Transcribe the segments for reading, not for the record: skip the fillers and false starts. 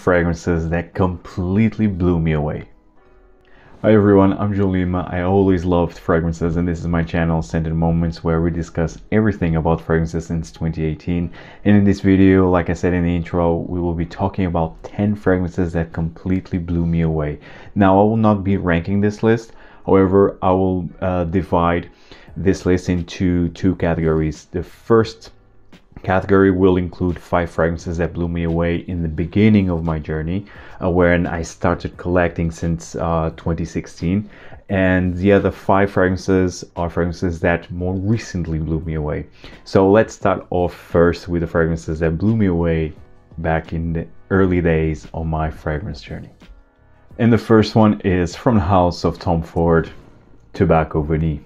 fragrances that completely blew me away. Hi everyone, I'm Jolima. I always loved fragrances and this is my channel Scented Moments, where we discuss everything about fragrances since 2018. And in this video, like I said in the intro, we will be talking about 10 fragrances that completely blew me away. Now I will not be ranking this list, however I will divide this list into two categories. The first category will include 5 fragrances that blew me away in the beginning of my journey, when I started collecting since 2016, and the other 5 fragrances are fragrances that more recently blew me away. So let's start off first with the fragrances that blew me away back in the early days of my fragrance journey. And the first one is from the house of Tom Ford, Tobacco Vanille.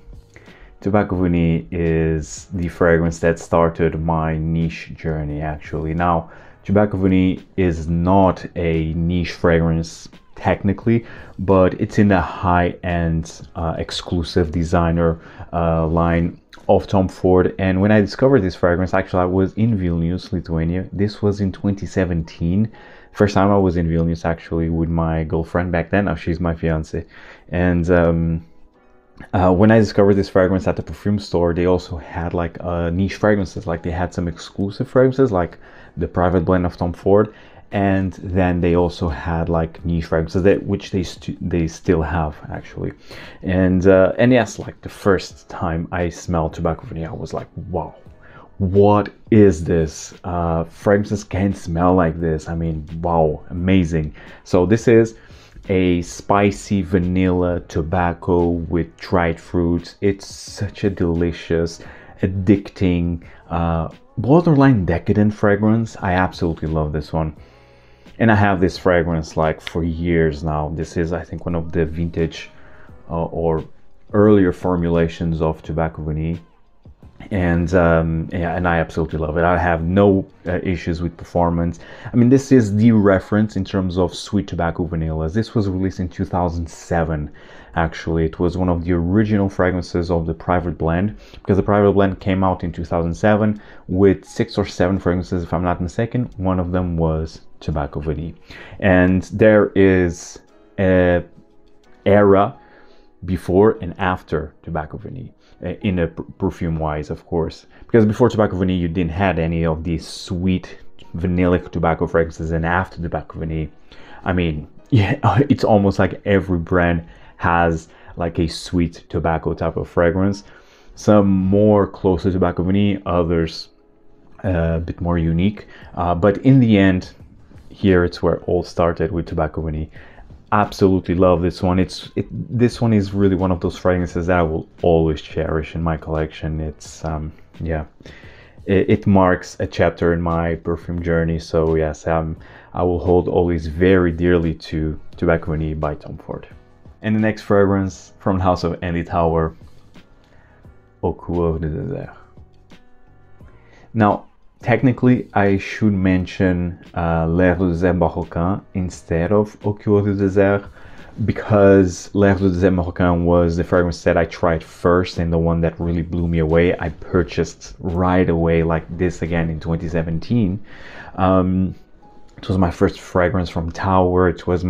Tobacco Vanille is the fragrance that started my niche journey actually. Now, Tobacco Vanille is not a niche fragrance technically, but it's in the high-end exclusive designer line of Tom Ford. And when I discovered this fragrance, actually I was in Vilnius, Lithuania. This was in 2017. First time I was in Vilnius actually with my girlfriend back then. Now she's my fiance. And when I discovered this fragrance at the perfume store, they also had like niche fragrances. Like they had some exclusive fragrances like the private blend of Tom Ford, and then they also had like niche fragrances which they still have actually. And yes, like the first time I smelled Tobacco Vanille, I was like, wow, what is this? Fragrances can't smell like this. I mean, wow, amazing. So this is a spicy vanilla tobacco with dried fruits. It's such a delicious, addicting, borderline decadent fragrance. I absolutely love this one. And I have this fragrance like for years now. This is, I think, one of the vintage or earlier formulations of Tobacco Vanille. And yeah, and I absolutely love it. I have no issues with performance. I mean, this is the reference in terms of sweet tobacco vanillas. This was released in 2007 actually. It was one of the original fragrances of the private blend, because the private blend came out in 2007 with 6 or 7 fragrances if I'm not mistaken. One of them was Tobacco Vanille, and there is a era before and after Tobacco Vanille, in a perfume wise, of course, because before Tobacco Vanille you didn't have any of these sweet vanillic tobacco fragrances, and after Tobacco Vanille, I mean, yeah, it's almost like every brand has like a sweet tobacco type of fragrance. Some more close to Tobacco Vanille, others a bit more unique, but in the end, here it's where it all started with Tobacco Vanille. Absolutely love this one. This one is really one of those fragrances that I will always cherish in my collection. It's yeah, it marks a chapter in my perfume journey. So yes, I will hold always very dearly to Tobacco Vanille by Tom Ford. And the next fragrance from the house of Andy Tauer, Au Coeur du Désert. Now, technically, I should mention L'Air du Désert Marocain instead of Au Coeur du Désert, because L'Air du Désert Marocain was the fragrance that I tried first and the one that really blew me away. I purchased right away like this again in 2017. It was my first fragrance from Tower. It was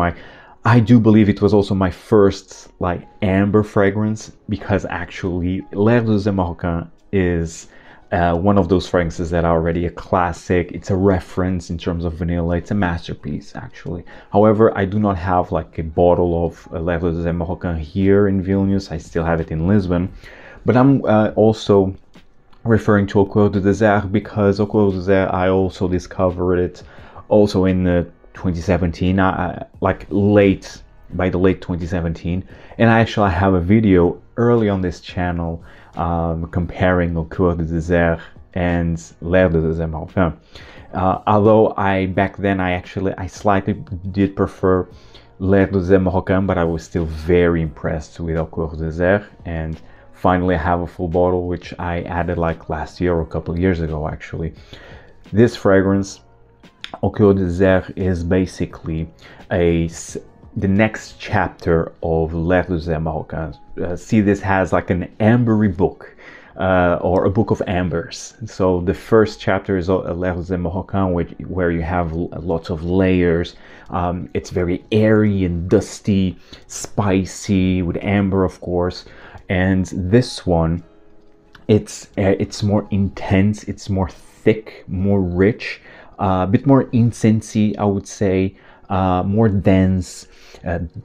I do believe it was also my first like amber fragrance, because actually L'Air du Désert Marocain is one of those fragrances that are already a classic. It's a reference in terms of vanilla. It's a masterpiece actually. However, I do not have like a bottle of L'Air du Désert Marocain here in Vilnius. I still have it in Lisbon, but I'm also referring to Au Coeur du Désert because Au Coeur du Désert, I also discovered it also in 2017, by the late 2017, and I actually have a video early on this channel comparing Au Coeur du Désert and L'Air du Désert Marocain. Although back then I slightly did prefer L'Air du Désert Marocain, but I was still very impressed with Au Coeur du Désert. And finally I have a full bottle, which I added like last year or a couple of years ago actually. This fragrance, Au Coeur du Désert, is basically the next chapter of L'Air du Désert Marocain. See, this has like an ambery book or a book of ambers. So the first chapter is Les Rosés Marocains, where you have lots of layers. It's very airy and dusty, spicy, with amber, of course. And this one, it's more intense, it's more thick, more rich, a bit more incensey, I would say, more dense,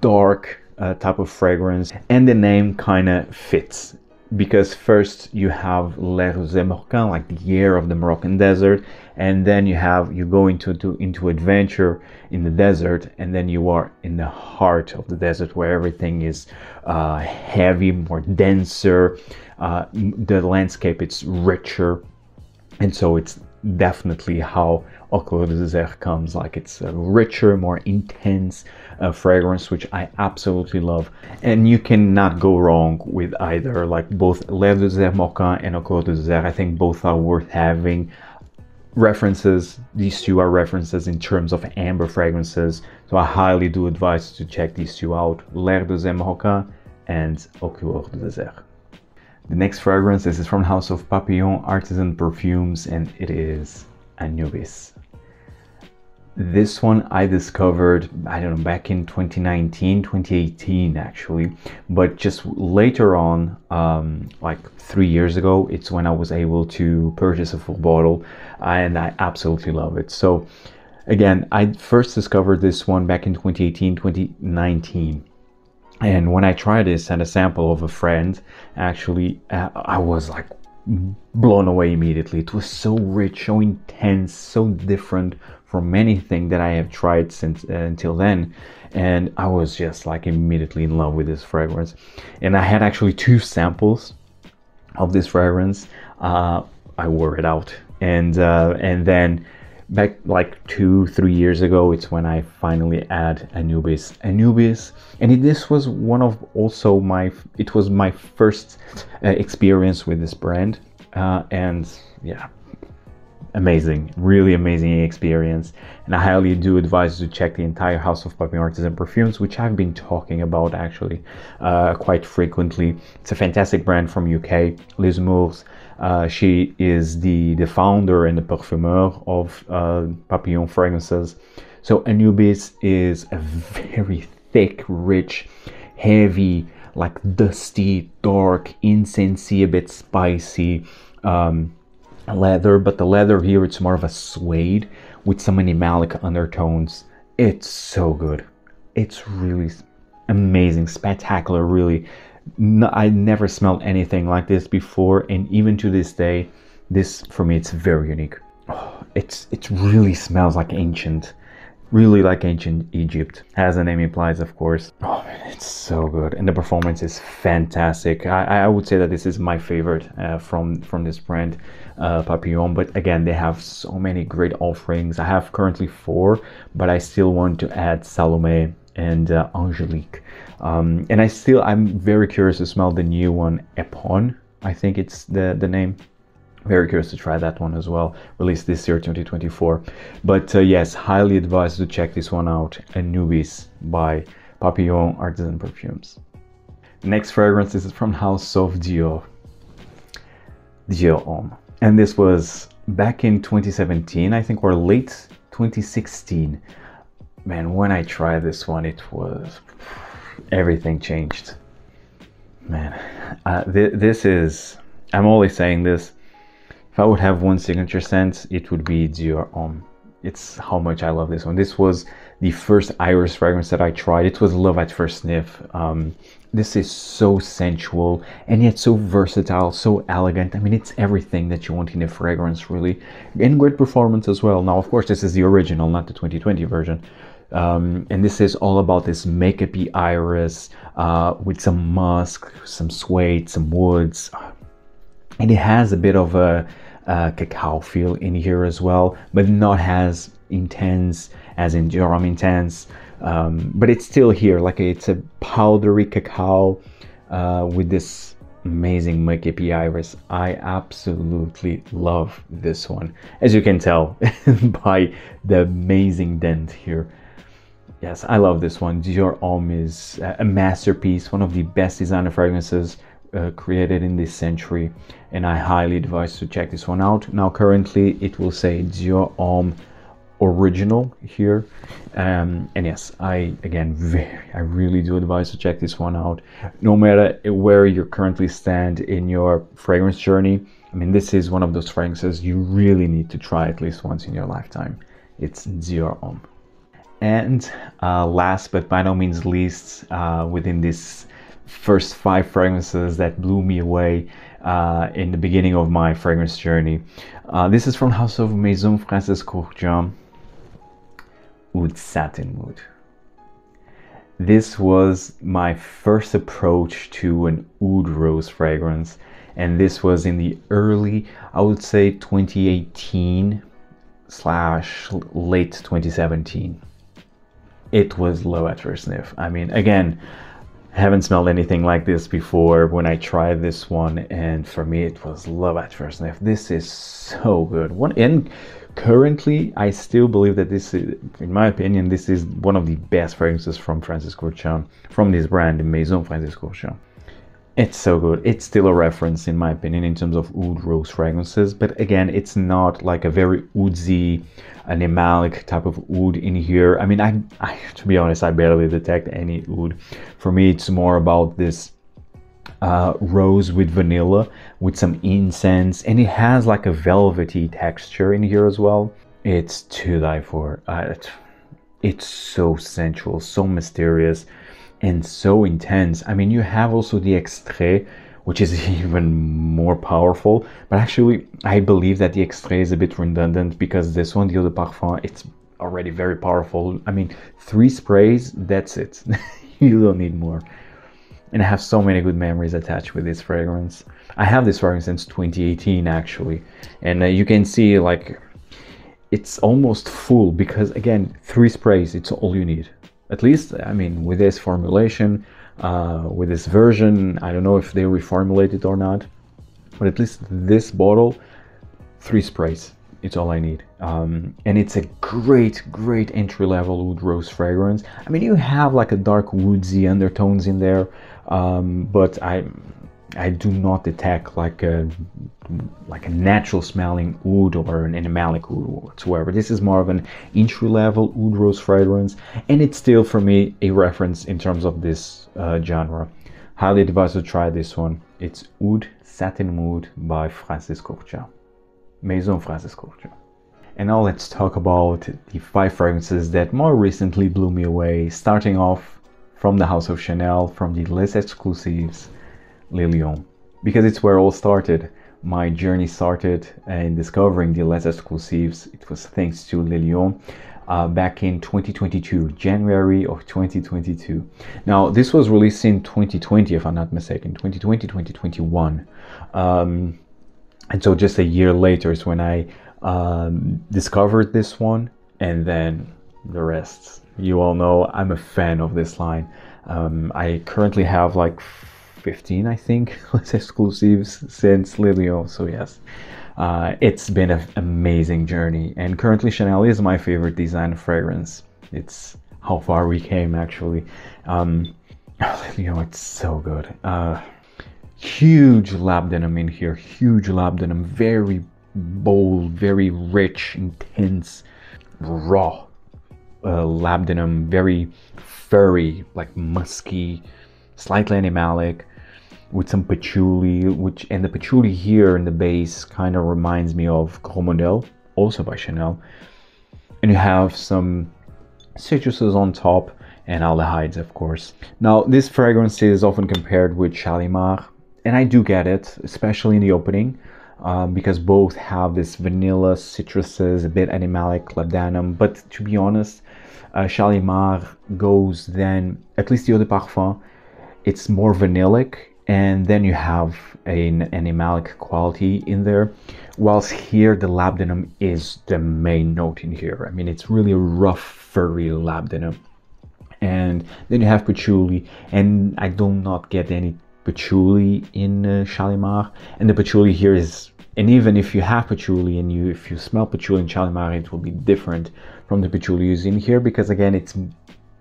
dark type of fragrance. And the name kind of fits, because first you have Les Rosés Marocains, like the air of the Moroccan desert, and then you go into adventure in the desert, and then you are in the heart of the desert, where everything is heavy, more denser, the landscape, it's richer. And so it's definitely how Au Coeur du Désert comes. Like, it's a richer, more intense fragrance, which I absolutely love. And you cannot go wrong with either, like both Les Rosés Marocains and Au Coeur du Désert. I think both are worth having. References, these two are references in terms of amber fragrances, so I highly do advise to check these two out, Les Rosés Marocains and Au Coeur du Désert. The next fragrance, this is from the house of Papillon Artisan Perfumes, and it is Anubis. This one I discovered, I don't know, back in 2019, 2018 actually, but just later on, like 3 years ago, it's when I was able to purchase a full bottle, and I absolutely love it. So again, I first discovered this one back in 2018, 2019. And when I tried this at a sample of a friend, actually, I was like blown away immediately. It was so rich, so intense, so different from anything that I have tried since until then. And I was just like immediately in love with this fragrance. And I had actually 2 samples of this fragrance. I wore it out. And then back like 2-3 years ago, it's when I finally add Anubis, and this was one of also it was my first experience with this brand, and yeah, amazing, really amazing experience. And I highly do advise to check the entire house of Papillon Artisan Perfumes, which I've been talking about actually quite frequently. It's a fantastic brand from UK, Liz Moores. She is the founder and the parfumeur of Papillon fragrances. So Anubis is a very thick, rich, heavy, like dusty, dark, incensey, a bit spicy leather, but the leather here, it's more of a suede with some animalic undertones. It's so good. It's really amazing, spectacular, really. No, I never smelled anything like this before, and even to this day, this for me, it's very unique. Oh, it really smells like ancient, really like ancient Egypt, as the name implies, of course. Oh man, it's so good, and the performance is fantastic. I would say that this is my favorite from this brand, Papillon. But again, they have so many great offerings. I have currently 4, but I still want to add Salome and Angelique. And I'm very curious to smell the new one, Epon, I think it's the name. Very curious to try that one as well, released this year, 2024. But yes, highly advised to check this one out, Anubis by Papillon Artisan Perfumes. Next fragrance is from House of Dior, Homme. And this was back in 2017, I think, or late 2016. Man, when I tried this one, it was, everything changed. Man, this is, I'm always saying this, if I would have one signature scent, it would be Dior Homme. It's how much I love this one. This was the first iris fragrance that I tried. It was love at first sniff. This is so sensual and yet so versatile, so elegant. I mean, it's everything that you want in a fragrance, really. And great performance as well. Now, of course, this is the original, not the 2020 version. And this is all about this makeup-y iris with some musk, some suede, some woods. And it has a bit of a cacao feel in here as well, but not as intense as in Dior Homme Intense. But it's still here, like it's a powdery cacao with this amazing makeup-y iris. I absolutely love this one, as you can tell by the amazing dent here. Yes, I love this one. Dior Homme is a masterpiece, one of the best designer fragrances created in this century, and I highly advise to check this one out. Now currently it will say Dior Homme original here, and yes, I really do advise to check this one out, no matter where you currently stand in your fragrance journey. I mean, this is one of those fragrances you really need to try at least once in your lifetime. It's Dior Homme. And last but by no means least, within this first 5 fragrances that blew me away in the beginning of my fragrance journey, this is from House of Maison Francis Courtier, Oud Satin Mood. This was my first approach to an oud rose fragrance, and this was in the early, I would say 2018 / late 2017. It was love at first sniff. I mean, again, haven't smelled anything like this before when I tried this one, and for me it was love at first sniff. This is so good. And currently I still believe that this is, in my opinion, this is one of the best fragrances from Francis Courtier, from this brand, Maison Francis Courtier. It's so good. It's still a reference in my opinion in terms of oud rose fragrances, but again, it's not like a very woodsy, animalic type of oud in here. I mean, I to be honest, I barely detect any oud. For me, it's more about this rose with vanilla, with some incense, and it has like a velvety texture in here as well. It's to die for. It's so sensual, so mysterious, and so intense. I mean, you have also the extrait, which is even more powerful, but actually I believe that the extrait is a bit redundant, because this one, the Eau de Parfum, it's already very powerful. I mean, 3 sprays, that's it. You don't need more. And I have so many good memories attached with this fragrance. I have this fragrance since 2018 actually, and you can see like it's almost full, because again, 3 sprays, it's all you need. At least, I mean, with this formulation, with this version, I don't know if they reformulate it or not, but at least this bottle, 3 sprays, it's all I need. And it's a great entry-level oud rose fragrance. I mean, you have like a dark woodsy undertones in there, but I do not detect like a natural smelling oud or an animalic oud whatsoever. This is more of an entry-level oud rose fragrance, and it's still for me a reference in terms of this genre. Highly advise to try this one. It's Oud Satin Mood by Francis Courtier, Maison Francis Courtier. And now let's talk about the 5 fragrances that more recently blew me away, starting off from the House of Chanel, from the Les Exclusives, Le Lion, because it's where it all started. My journey started in discovering the Les Exclusives. It was thanks to Le Lion back in 2022, January of 2022. Now, this was released in 2020, if I'm not mistaken, 2020, 2021. And so just a year later is when I discovered this one, and then the rest. You all know I'm a fan of this line. I currently have like 15, I think, Les Exclusives since Le Lion, so yes. It's been an amazing journey, and currently Chanel is my favorite design fragrance. It's how far we came actually. Le Lion, it's so good. Huge lab denim in here, huge lab denim, very bold, very rich, intense, raw lab denim, very furry, like musky, slightly animalic, with some patchouli, and the patchouli here in the base kind of reminds me of Gros, also by Chanel. And you have some citruses on top and aldehydes, of course. Now, this fragrance is often compared with Shalimar, and I do get it, especially in the opening, because both have this vanilla, citruses, a bit animalic, labdanum. But to be honest, Shalimar goes then, at least the Eau de Parfum, it's more vanillic, and then you have an animalic quality in there, whilst here the labdanum is the main note in here. I mean, it's really a rough, furry labdanum. And then you have patchouli, and I do not get any patchouli in Shalimar, and the patchouli here is, and even if you have patchouli and if you smell patchouli in Shalimar, it will be different from the patchouli used in here, because again, it's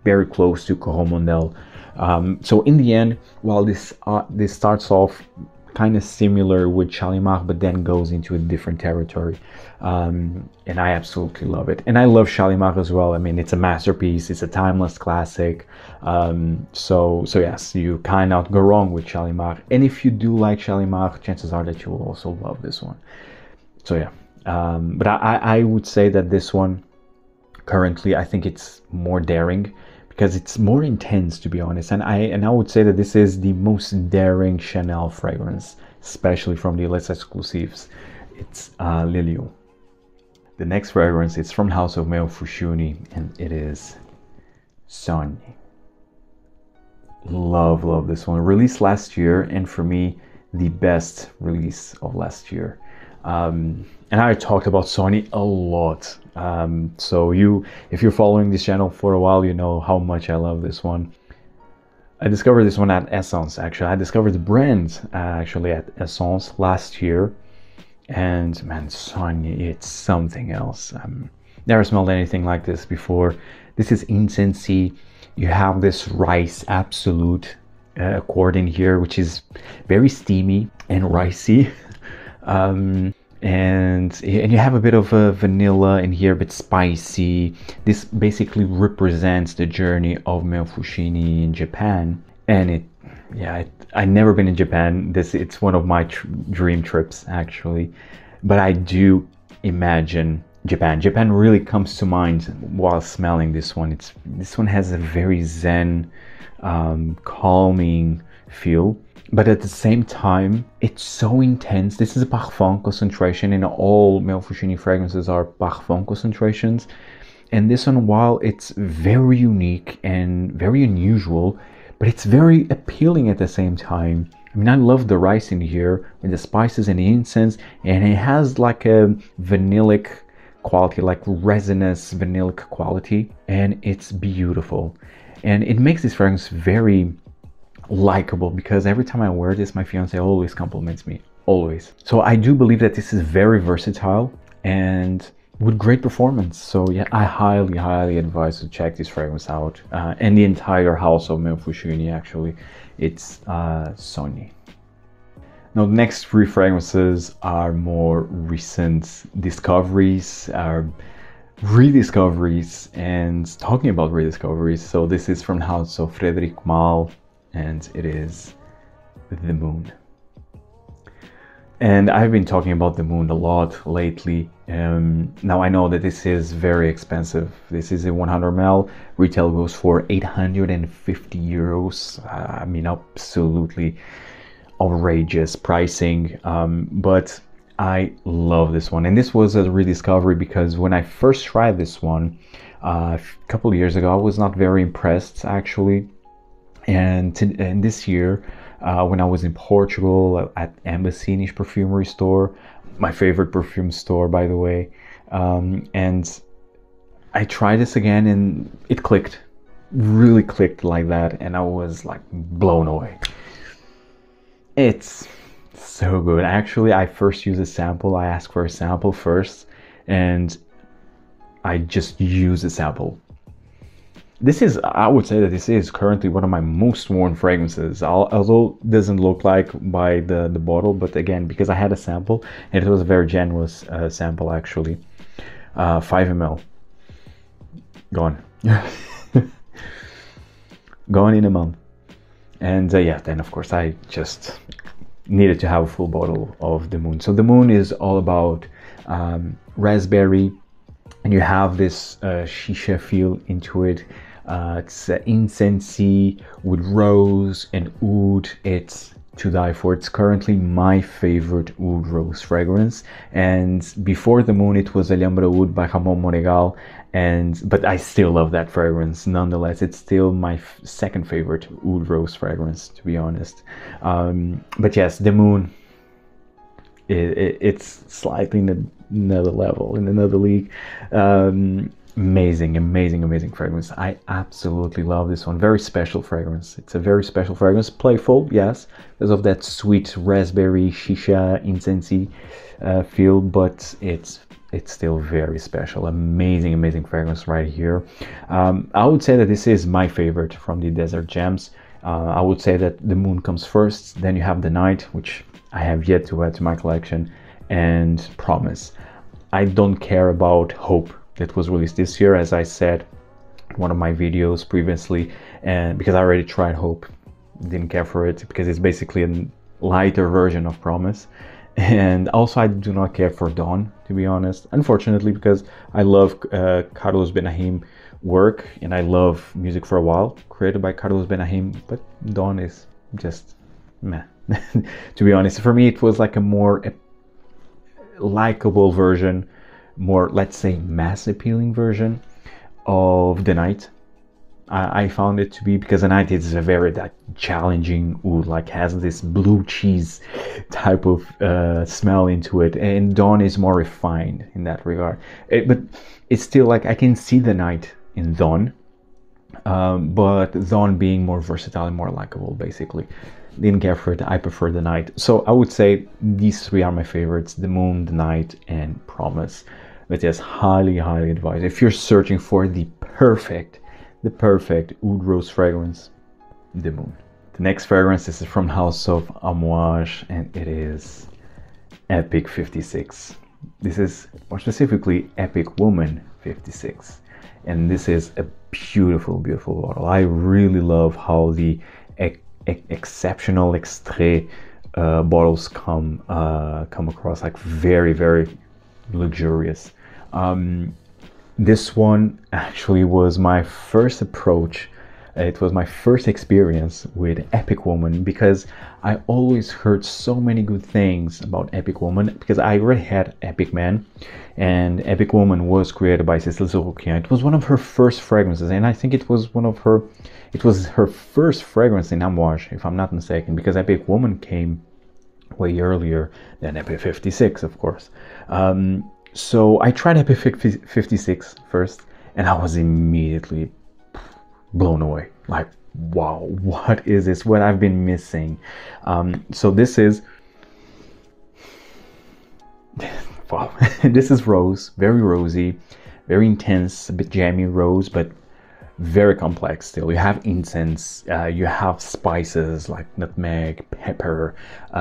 very close to Coromandel So in the end, while this starts off kind of similar with Shalimar, but then goes into a different territory, and I absolutely love it. And I love Shalimar as well. I mean, it's a masterpiece, it's a timeless classic. So yes, you cannot go wrong with Shalimar. And if you do like Shalimar, chances are that you will also love this one. So yeah, but I would say that this one currently, I think it's more daring, because it's more intense, to be honest. And I would say that this is the most daring Chanel fragrance, especially from the Les Exclusives. It's Lilio. The next fragrance is from House of Meo Fusciuni, and it is Sogni. Love this one. Released last year, and for me, the best release of last year. And I talked about Sogni a lot. So if you're following this channel for a while, you know how much I love this one. I discovered this one at Essence, actually. I discovered the brand actually at Essence last year. And man, Sogni, it's something else. Never smelled anything like this before. This is Incensey. You have this rice absolute accord in here, which is very steamy and ricey. And you have a bit of a vanilla in here, but spicy. This basically represents the journey of Meo Fusciuni in Japan. And I've never been in Japan. It's one of my dream trips, actually. But I do imagine Japan. Japan really comes to mind while smelling this one. This one has a very zen, calming feel. But at the same time, it's so intense. This is a parfum concentration, and all Meo Fusciuni fragrances are parfum concentrations. And this one, while it's very unique and very unusual, but it's very appealing at the same time. I mean, I love the rice in here with the spices and the incense, and it has like a vanillic quality, like resinous vanillic quality, and it's beautiful. And it makes this fragrance very likable, because every time I wear this, my fiance always compliments me, always. So I do believe that this is very versatile and with great performance. So yeah, I highly advise to check this fragrance out, and the entire house of Meo Fusciuni, actually. It's Sogni. Now, the next three fragrances are more recent discoveries, rediscoveries. And talking about rediscoveries, so this is from the house of Frederic Malle, and it is the Moon. And I've been talking about the Moon a lot lately. Now I know that this is very expensive. This is a 100 ml. Retail goes for 850 euros. I mean, absolutely outrageous pricing. But I love this one. And this was a rediscovery, because when I first tried this one a couple of years ago, I was not very impressed, actually. And this year, when I was in Portugal at Embassy Perfumery store, my favorite perfume store, by the way, and I tried this again, and it clicked, really clicked like that, and I was like blown away. It's so good. Actually, I first used a sample. I asked for a sample first, and I just used a sample. This is, I would say that this is currently one of my most worn fragrances, although it doesn't look like by the bottle, but again, because I had a sample, and it was a very generous sample, actually. 5 ml. Gone. Gone in a month. And yeah, then of course I just needed to have a full bottle of the Moon. So the Moon is all about raspberry, and you have this shisha feel into it. It's incensey with rose and oud. It's to die for. It's currently my favorite oud rose fragrance, and before the Moon it was Alhambra Oud by Ramon Monegal, but I still love that fragrance nonetheless. It's still my second favorite oud rose fragrance, to be honest. But yes, the Moon, it's slightly in another level, in another league. Amazing fragrance. I absolutely love this one. Very special fragrance. It's a very special fragrance. Playful, yes, because of that sweet raspberry shisha incensey feel, but it's still very special. Amazing fragrance right here. I would say that this is my favorite from the Desert Gems. I would say that the moon comes first, then you have the night, which I have yet to add to my collection, and promise. I don't care about Hope that was released this year, as I said in one of my videos previously, and because I already tried Hope, didn't care for it because it's basically a lighter version of Promise. And also I do not care for Dawn, to be honest, unfortunately, because I love Carlos Benahim work and I love Music for a While created by Carlos Benahim, but Dawn is just meh. To be honest, for me it was like a more likable version, more, let's say, mass appealing version of The Night. I found it to be, because The Night is a very challenging oud, like has this blue cheese type of smell into it, and Dawn is more refined in that regard. But it's still like I can see The Night in Dawn, but Dawn being more versatile and more likable, basically. Didn't care for it. I prefer The Night. So I would say these three are my favorites: The Moon, The Night, and Promise. But yes, highly advised if you're searching for the perfect oud rose fragrance, The Moon. The next fragrance is from House of Amouage, and it is Epic 56. This is more specifically Epic Woman 56, and this is a beautiful bottle. I really love how the exceptional extrait bottles come across, like very luxurious. This one actually was my first approach. It was my first experience with Epic Woman, because I always heard so many good things about Epic Woman, because I already had Epic Man, and Epic Woman was created by Cécile Sorokian. It was one of her first fragrances, and I think it was her first fragrance in Amouage, if I'm not mistaken, because Epic Woman came way earlier than Epic 56, of course. So I tried Epic 56 first, and I was immediately blown away. Like, wow, what is this? What I've been missing? So this is, wow, this is rose, very rosy, very intense, a bit jammy rose, but very complex still. You have incense, you have spices like nutmeg, pepper,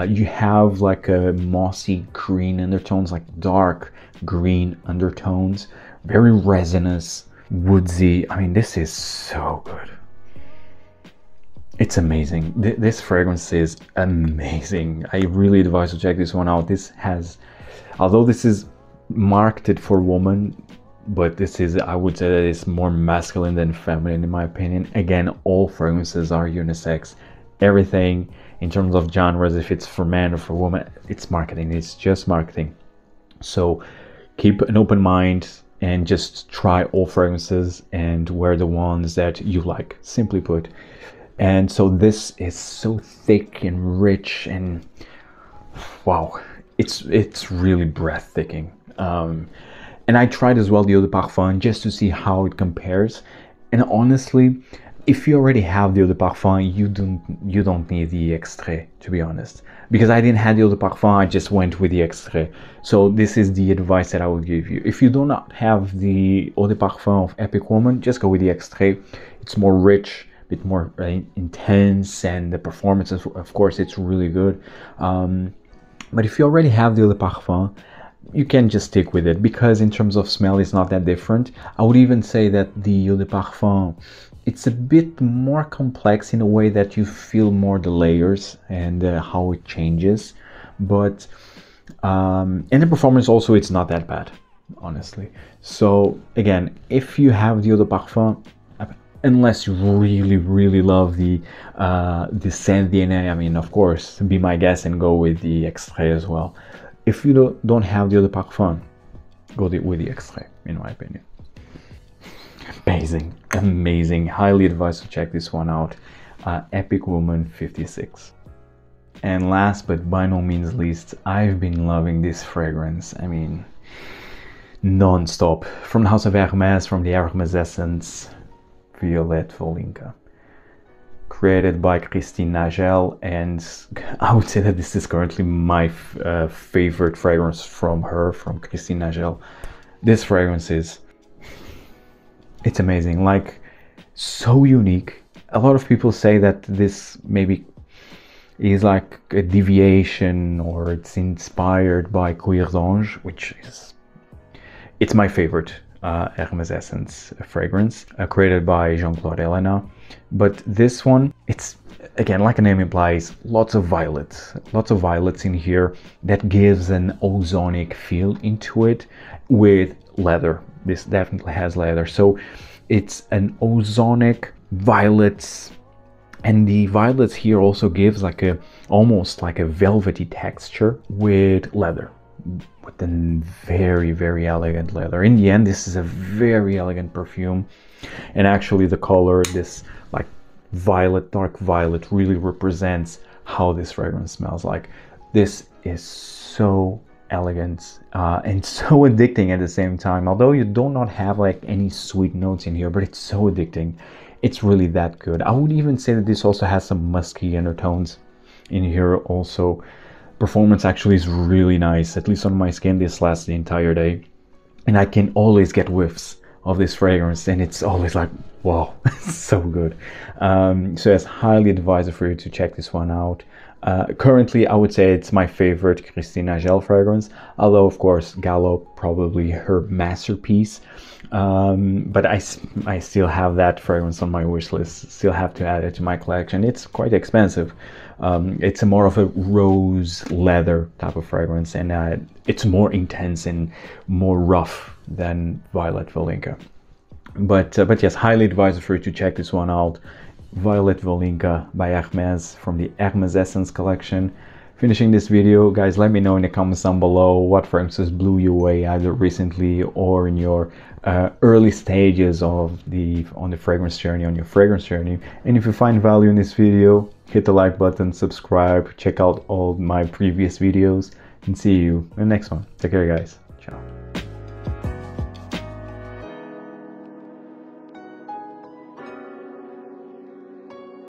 you have like a mossy green undertones, like dark green undertones, very resinous, woodsy. I mean, this is so good. It's amazing. This fragrance is amazing. I really advise to check this one out. This has, although this is marketed for women, but this is, I would say that it's more masculine than feminine in my opinion. Again, all fragrances are unisex. Everything in terms of genres, if it's for men or for women, it's marketing. It's just marketing. So keep an open mind and just try all fragrances and wear the ones that you like, simply put. And so this is so thick and rich, and wow, it's really breathtaking. And I tried as well the Eau de Parfum just to see how it compares. And honestly, if you already have the Eau de Parfum, you don't need the extrait, to be honest. Because I didn't have the Eau de Parfum, I just went with the extrait. So this is the advice that I would give you. If you do not have the Eau de Parfum of Epic Woman, just go with the extrait. It's more rich, a bit more intense, and the performance, of course, it's really good. But if you already have the Eau de Parfum, you can just stick with it, because in terms of smell, it's not that different. I would even say that the Eau de Parfum, it's a bit more complex in a way that you feel more the layers and how it changes. But and the performance also, it's not that bad, honestly. So again, if you have the Eau de Parfum, unless you really love the Saint DNA, I mean, of course, be my guest and go with the extrait as well. If you don't have the Eau de Parfum, go with the extrait, in my opinion. Amazing. Highly advised to check this one out. Epic Woman 56. And last but by no means least, I've been loving this fragrance. I mean, non-stop. From the house of Hermès, from the Hermès essence, Violette Volynka. Created by Christine Nagel, and I would say that this is currently my favorite fragrance from her, from Christine Nagel. This fragrance is, it's amazing, like so unique. a lot of people say that this maybe is like a deviation, or it's inspired by Coeur, which is, it's my favorite Hermès essence fragrance, created by Jean-Claude Helena. But this one, it's, again, like the name implies, lots of violets in here that gives an ozonic feel into it with leather. This definitely has leather, so it's an ozonic violets. And the violets here also gives like a, almost like a velvety texture with leather, with a very, very elegant leather. In the end, this is a very elegant perfume. And actually the color, this like violet, dark violet, really represents how this fragrance smells like. This is so elegant and so addicting at the same time. Although you do not have like any sweet notes in here, but it's so addicting. It's really that good. I would even say that this also has some musky undertones in here also. Performance actually is really nice, at least on my skin. This lasts the entire day, and I can always get whiffs of this fragrance, and it's always like, wow, so good. So it's highly advised for you to check this one out. Currently, I would say it's my favorite Christina Gel fragrance, although of course Gallo probably her masterpiece. But I still have that fragrance on my wish list, still have to add it to my collection. It's quite expensive. It's a more of a rose leather type of fragrance, and it's more intense and more rough than Violet Volynka. But yes, highly advised for you to check this one out. Violet Volynka by Hermès from the Hermès Essence collection. Finishing this video, guys, let me know in the comments down below what fragrances blew you away either recently or in your early stages of on your fragrance journey. And if you find value in this video, hit the like button, subscribe, check out all my previous videos, and see you in the next one. Take care, guys.